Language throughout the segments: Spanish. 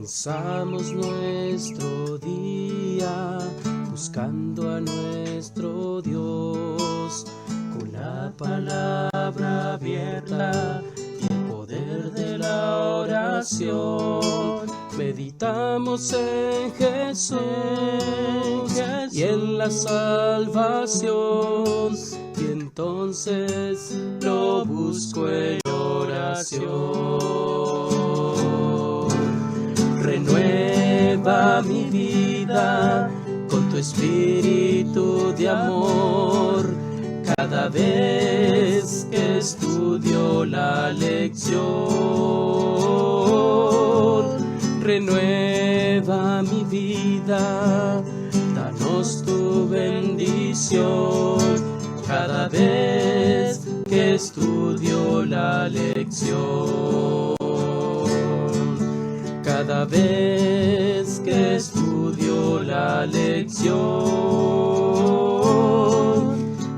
Comenzamos nuestro día buscando a nuestro Dios con la palabra abierta y el poder de la oración. Meditamos en Jesús y en la salvación, y entonces lo busco en oración. Renueva mi vida con tu espíritu de amor cada vez que estudio la lección. Renueva mi vida, danos tu bendición cada vez que estudio la lección. Cada vez que estudio la lección,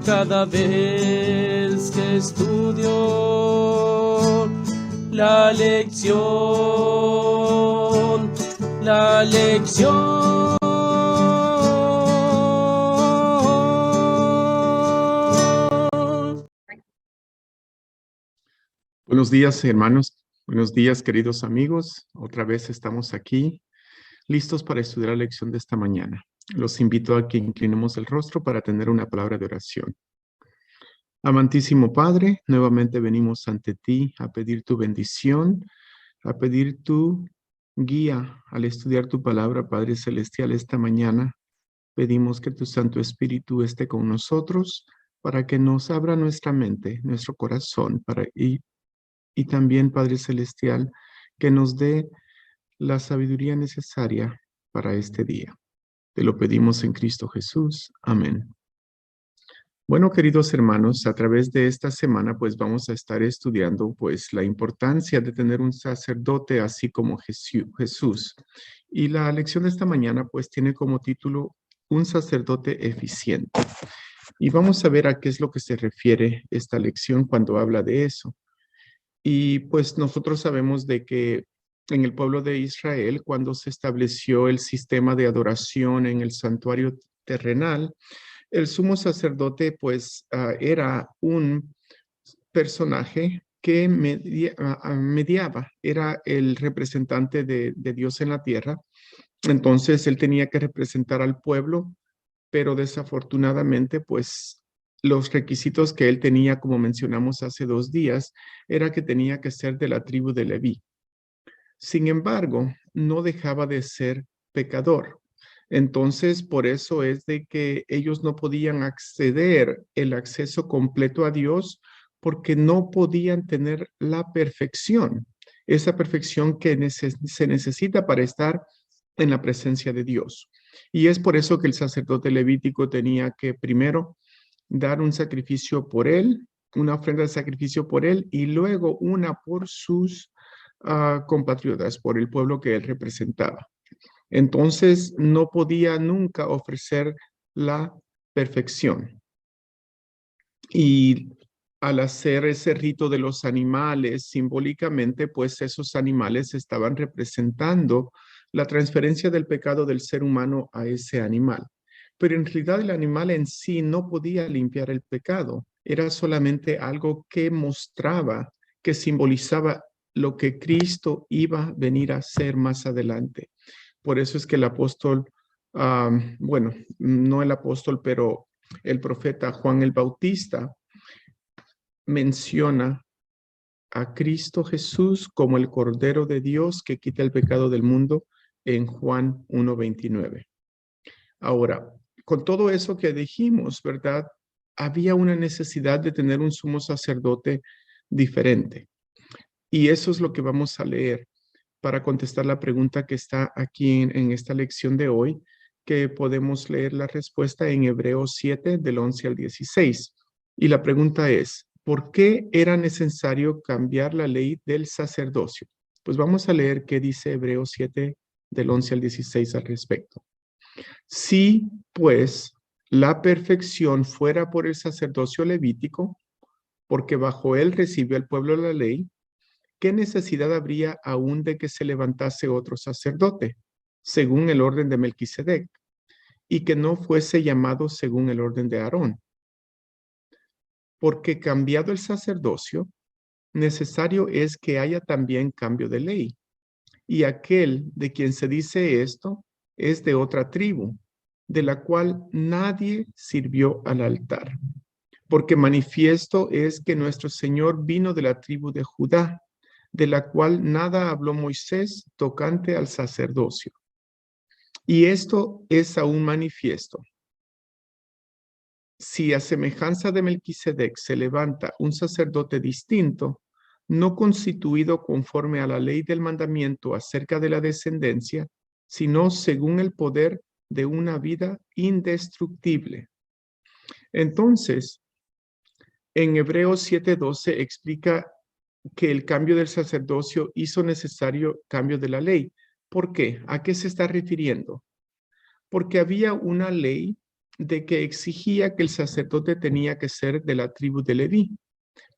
cada vez que estudio la lección, la lección. Buenos días, hermanos. Buenos días, queridos amigos. Otra vez estamos aquí, listos para estudiar la lección de esta mañana. Los invito a que inclinemos el rostro para tener una palabra de oración. Amantísimo Padre, nuevamente venimos ante ti a pedir tu bendición, a pedir tu guía al estudiar tu palabra, Padre Celestial, esta mañana. Pedimos que tu Santo Espíritu esté con nosotros para que nos abra nuestra mente, nuestro corazón, y también, Padre Celestial, que nos dé la sabiduría necesaria para este día. Te lo pedimos en Cristo Jesús. Amén. Bueno, queridos hermanos, a través de esta semana, pues vamos a estar estudiando, pues, la importancia de tener un sacerdote así como Jesús. Y la lección de esta mañana, pues, tiene como título Un sacerdote eficiente. Y vamos a ver a qué es lo que se refiere esta lección cuando habla de eso. Y pues nosotros sabemos de que en el pueblo de Israel, cuando se estableció el sistema de adoración en el santuario terrenal, el sumo sacerdote pues era un personaje que mediaba, era el representante de Dios en la tierra. Entonces él tenía que representar al pueblo, pero desafortunadamente pues los requisitos que él tenía, como mencionamos hace 2 días, era que tenía que ser de la tribu de Leví. Sin embargo, no dejaba de ser pecador. Entonces, por eso es de que ellos no podían acceder el acceso completo a Dios porque no podían tener la perfección, esa perfección que se necesita para estar en la presencia de Dios. Y es por eso que el sacerdote levítico tenía que primero dar un sacrificio por él, una ofrenda de sacrificio por él y luego una por sus compatriotas, por el pueblo que él representaba. Entonces no podía nunca ofrecer la perfección. Y al hacer ese rito de los animales, simbólicamente, pues esos animales estaban representando la transferencia del pecado del ser humano a ese animal. Pero en realidad el animal en sí no podía limpiar el pecado. Era solamente algo que mostraba, que simbolizaba lo que Cristo iba a venir a hacer más adelante. Por eso es que el apóstol, bueno, no el apóstol, pero el profeta Juan el Bautista menciona a Cristo Jesús como el Cordero de Dios que quita el pecado del mundo en Juan 1:29. Ahora, con todo eso que dijimos, ¿verdad? Había una necesidad de tener un sumo sacerdote diferente. Y eso es lo que vamos a leer para contestar la pregunta que está aquí en esta lección de hoy, que podemos leer la respuesta en Hebreos 7, del 11 al 16. Y la pregunta es, ¿por qué era necesario cambiar la ley del sacerdocio? Pues vamos a leer qué dice Hebreos 7, del 11 al 16 al respecto. Si, pues, la perfección fuera por el sacerdocio levítico, porque bajo él recibió el pueblo la ley, ¿qué necesidad habría aún de que se levantase otro sacerdote, según el orden de Melquisedec, y que no fuese llamado según el orden de Aarón? Porque cambiado el sacerdocio, necesario es que haya también cambio de ley. Y aquel de quien se dice esto es de otra tribu, de la cual nadie sirvió al altar. Porque manifiesto es que nuestro Señor vino de la tribu de Judá, de la cual nada habló Moisés tocante al sacerdocio. Y esto es aún manifiesto. Si a semejanza de Melquisedec se levanta un sacerdote distinto, no constituido conforme a la ley del mandamiento acerca de la descendencia, sino según el poder de una vida indestructible. Entonces, en Hebreos 7:12 explica que el cambio del sacerdocio hizo necesario cambio de la ley. ¿Por qué? ¿A qué se está refiriendo? Porque había una ley de que exigía que el sacerdote tenía que ser de la tribu de Leví.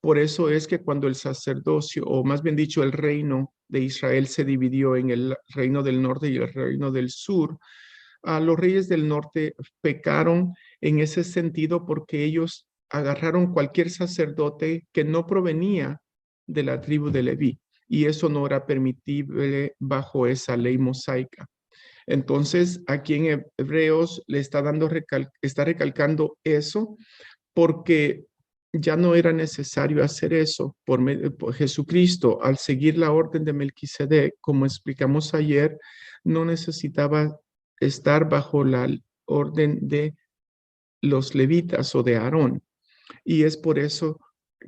Por eso es que cuando el sacerdocio, o más bien dicho, el reino de Israel se dividió en el reino del norte y el reino del sur, los reyes del norte pecaron en ese sentido porque ellos agarraron cualquier sacerdote que no provenía de la tribu de Leví, y eso no era permitible bajo esa ley mosaica. Entonces, aquí en Hebreos le está está recalcando eso porque ya no era necesario hacer eso por Jesucristo. Al seguir la orden de Melquisedec, como explicamos ayer, no necesitaba estar bajo la orden de los levitas o de Aarón. Y es por eso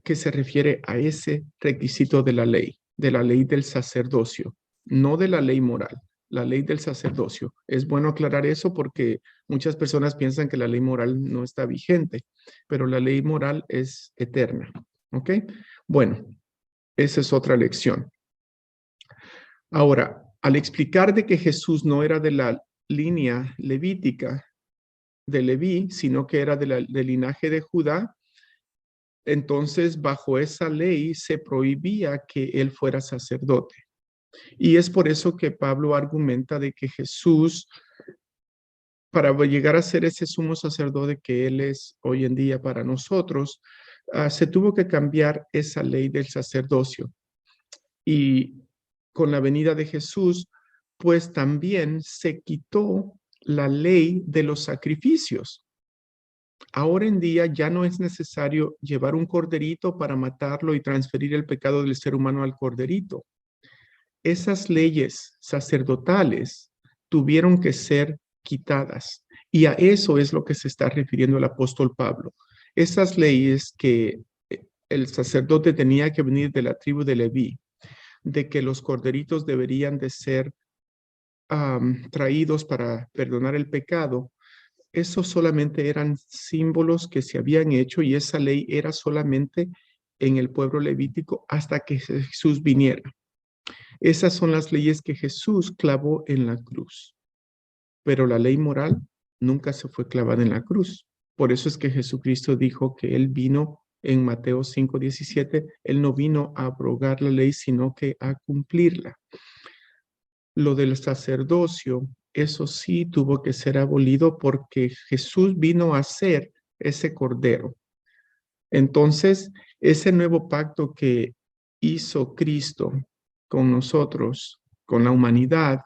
que se refiere a ese requisito de la ley del sacerdocio, no de la ley moral, la ley del sacerdocio. Es bueno aclarar eso porque muchas personas piensan que la ley moral no está vigente, pero la ley moral es eterna. ¿Ok? Bueno, esa es otra lección. Ahora, al explicar de que Jesús no era de la línea levítica de Leví, sino que era del linaje de Judá, entonces bajo esa ley se prohibía que él fuera sacerdote. Y es por eso que Pablo argumenta de que Jesús, para llegar a ser ese sumo sacerdote que él es hoy en día para nosotros, se tuvo que cambiar esa ley del sacerdocio. Y con la venida de Jesús, pues también se quitó la ley de los sacrificios. Ahora en día ya no es necesario llevar un corderito para matarlo y transferir el pecado del ser humano al corderito. Esas leyes sacerdotales tuvieron que ser quitadas, y a eso es lo que se está refiriendo el apóstol Pablo. Esas leyes que el sacerdote tenía que venir de la tribu de Leví, de que los corderitos deberían de ser traídos para perdonar el pecado, esos solamente eran símbolos que se habían hecho, y esa ley era solamente en el pueblo levítico hasta que Jesús viniera. Esas son las leyes que Jesús clavó en la cruz, pero la ley moral nunca se fue clavada en la cruz. Por eso es que Jesucristo dijo que Él vino en Mateo 5:17, Él no vino a abrogar la ley, sino que a cumplirla. Lo del sacerdocio, eso sí tuvo que ser abolido porque Jesús vino a ser ese cordero. Entonces, ese nuevo pacto que hizo Cristo con nosotros, con la humanidad,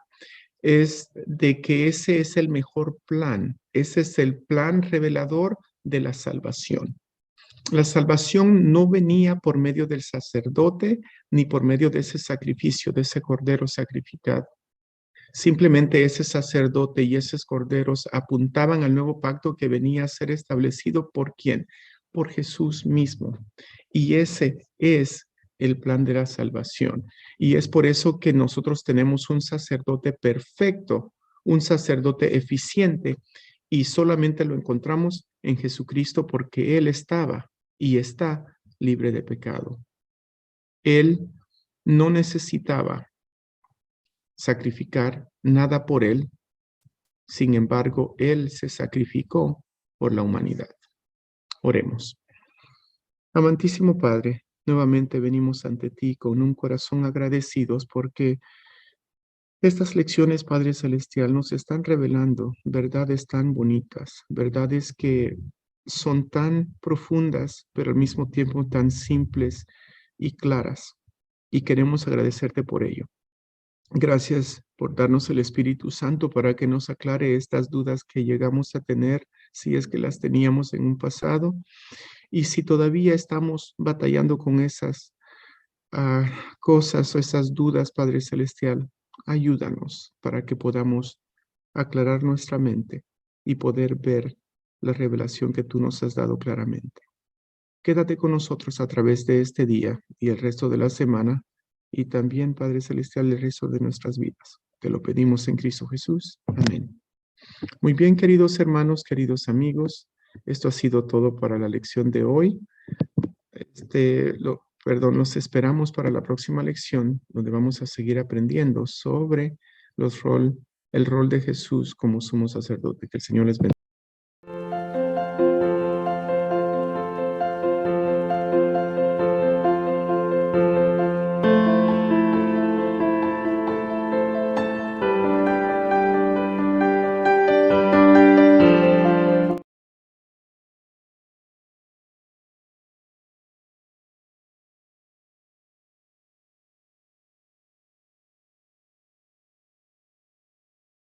es de que ese es el mejor plan. Ese es el plan revelador de la salvación. La salvación no venía por medio del sacerdote ni por medio de ese sacrificio, de ese cordero sacrificado. Simplemente ese sacerdote y esos corderos apuntaban al nuevo pacto que venía a ser establecido ¿por quién? Por Jesús mismo. Y ese es el plan de la salvación. Y es por eso que nosotros tenemos un sacerdote perfecto, un sacerdote eficiente, y solamente lo encontramos en Jesucristo porque Él estaba y está libre de pecado. Él no necesitaba sacrificar nada por él. Sin embargo, él se sacrificó por la humanidad. Oremos. Amantísimo Padre, Nuevamente venimos ante ti con un corazón agradecidos porque estas lecciones, Padre Celestial, nos están revelando verdades tan bonitas, verdades que son tan profundas, pero al mismo tiempo tan simples y claras. Y queremos agradecerte por ello. Gracias por darnos el Espíritu Santo para que nos aclare estas dudas que llegamos a tener, si es que las teníamos en un pasado, y si todavía estamos batallando con esas cosas o esas dudas, Padre Celestial, ayúdanos para que podamos aclarar nuestra mente y poder ver la revelación que tú nos has dado claramente. Quédate con nosotros a través de este día y el resto de la semana, y también, Padre Celestial, el resto de nuestras vidas. Te lo pedimos en Cristo Jesús. Amén. Muy bien, queridos hermanos, queridos amigos, esto ha sido todo para la lección de hoy. Los esperamos para la próxima lección, donde vamos a seguir aprendiendo sobre el rol de Jesús como sumo sacerdote. Que el Señor les bendiga.